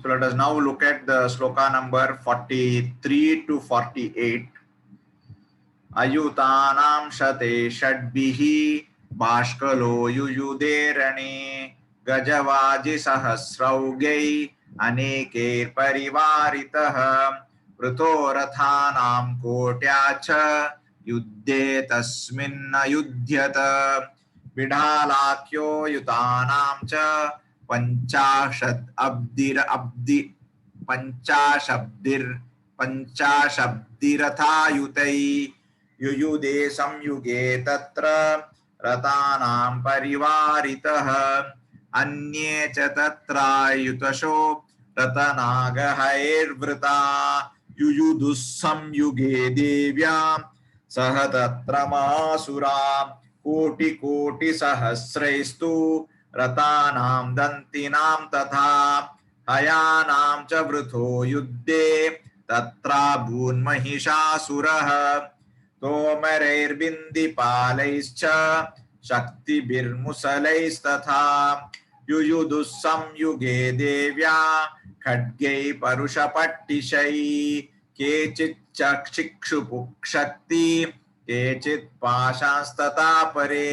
So let us now look at the sloka number 43 to 48. Ayutanam shate shadbihi bashkalo yuyude rane gajavaji sahasraugai aneke parivaritah vrito rathanam kotyacha युद्धे तस्मिन् युध्यत विढालाख्यो युतानां च पंचाशब्दिरथायुतै युयुधे संयुगे तत्र रतानां परिवारितः अन्ये च तत्रायुतशो रतनागहैर्वृता युयुधुः संयुगे देव्यां सह तत्र मासुरा कोटि कोटि सहस्रैस्तु रतानां दन्तिनां तथा हयानां च वृथो युद्धे तत्रा भून्महिषासुरः तोमरैर्बिन्दिपालैश्च शक्तिभिर्मुसलैस्तथा युयुधुः संयुगे देव्या खड्गै परुषपट्टिशैः केचित् चक्षुषुपुक्षक्ति केचित् पाशांस्तथा परे.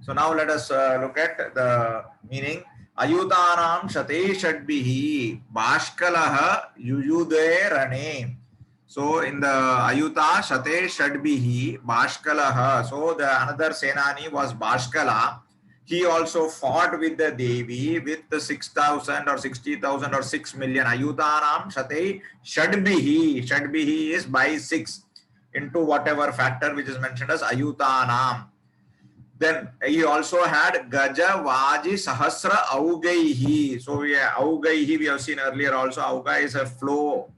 So now let us look at the meaning. Ayutanam shate shadbihi bashkalah yuyude rane. So in the Ayuta shate shadbihi bashkalah. So the another Senani was Bashkala. He also fought with the Devi with the 6,000 or 60,000 or 6 million. Ayutanam shate shadbihi. Shadbihi is by 6 into whatever factor which is mentioned as Ayutanam. Then he also had Gaja, Vaji, Sahasra, Augaihi. So Augaihi we have seen earlier also. Auga is a flow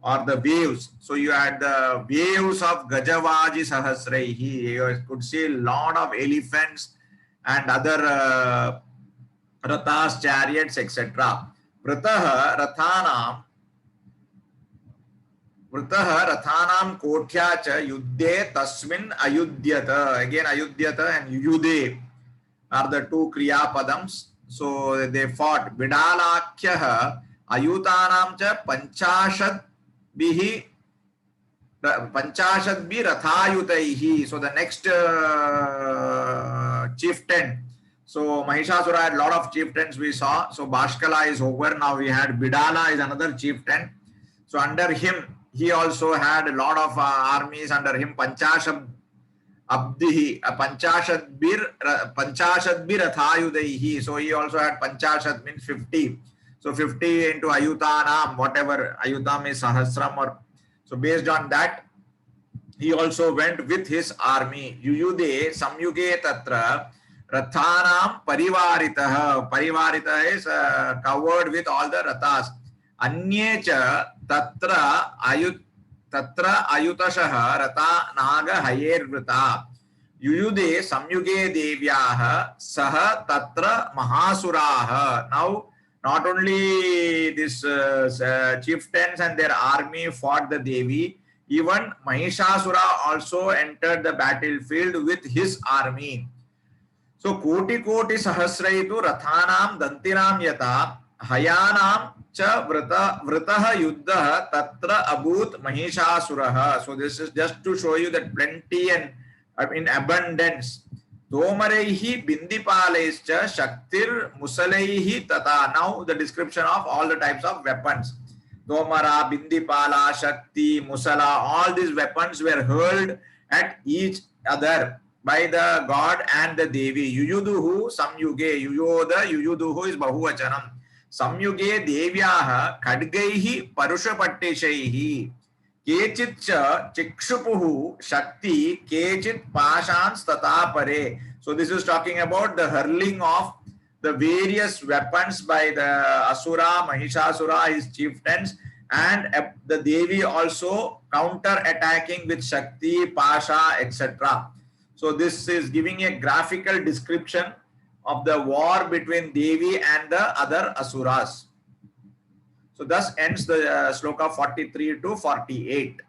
or the waves. So you had the waves of Gajavaji Sahasraihi. You could see a lot of elephants and other rathas, chariots, etc. Vritah rathanam kotya cha yuddhe tasmin ayudhyata. Again ayudhyata and yuyude are the two kriya padams. So they fought. Vidalakhyaha ayutanam cha panchashad bihi rathayutaihi. So the next chieftain. So Mahishasura had a lot of chieftains we saw. So Bashkala is over. Now we had Bidala is another chieftain. So under him, he also had a lot of armies under him. Panchashad Abdihi, Panchashad Bir Rathayudaihi. So he also had Panchashad means 50. So 50 into Ayutanam, whatever Ayutam is Sahasram or so based on that, he also went with his army. Yuyude Samyuge Tatra Rathanam Parivaritah. Parivaritah is covered with all the rathas. Anyecha Tatra Ayutashaha Rata Naga Hayervrita. Yuyude Samyuge Devyaha Saha Tatra Mahasuraha. Now, not only this chieftains and their army fought the Devi, even Mahishasura also entered the battlefield with his army. So Koti Koti Sahasraitu Rathanam Dantinam Yata Hayanam Cha Vritaha Yuddha Tatra Abut Mahishasuraha. So this is just to show you that plenty and in abundance. Tomaraihi Bindipalaischa Shaktir Musalaihi Tata. Now the description of all the types of weapons. Tomara, Bindipala, Shakti, Musala, all these weapons were hurled at each other by the god and the Devi. Yuyuduhu Samyuge. Yuyuduhu is Bahuvachanam. Samyuge Devyaha Khadgaihi Parushapatishaihi. Kechit cha Chikshupuhu Shakti Kechit Pashans Tata Pare. So this is talking about the hurling of the various weapons by the Asura, Mahishasura, his chieftains, and the Devi also counter-attacking with Shakti, Pasha, etc. So this is giving a graphical description of the war between Devi and the other Asuras. So thus ends the sloka 43 to 48.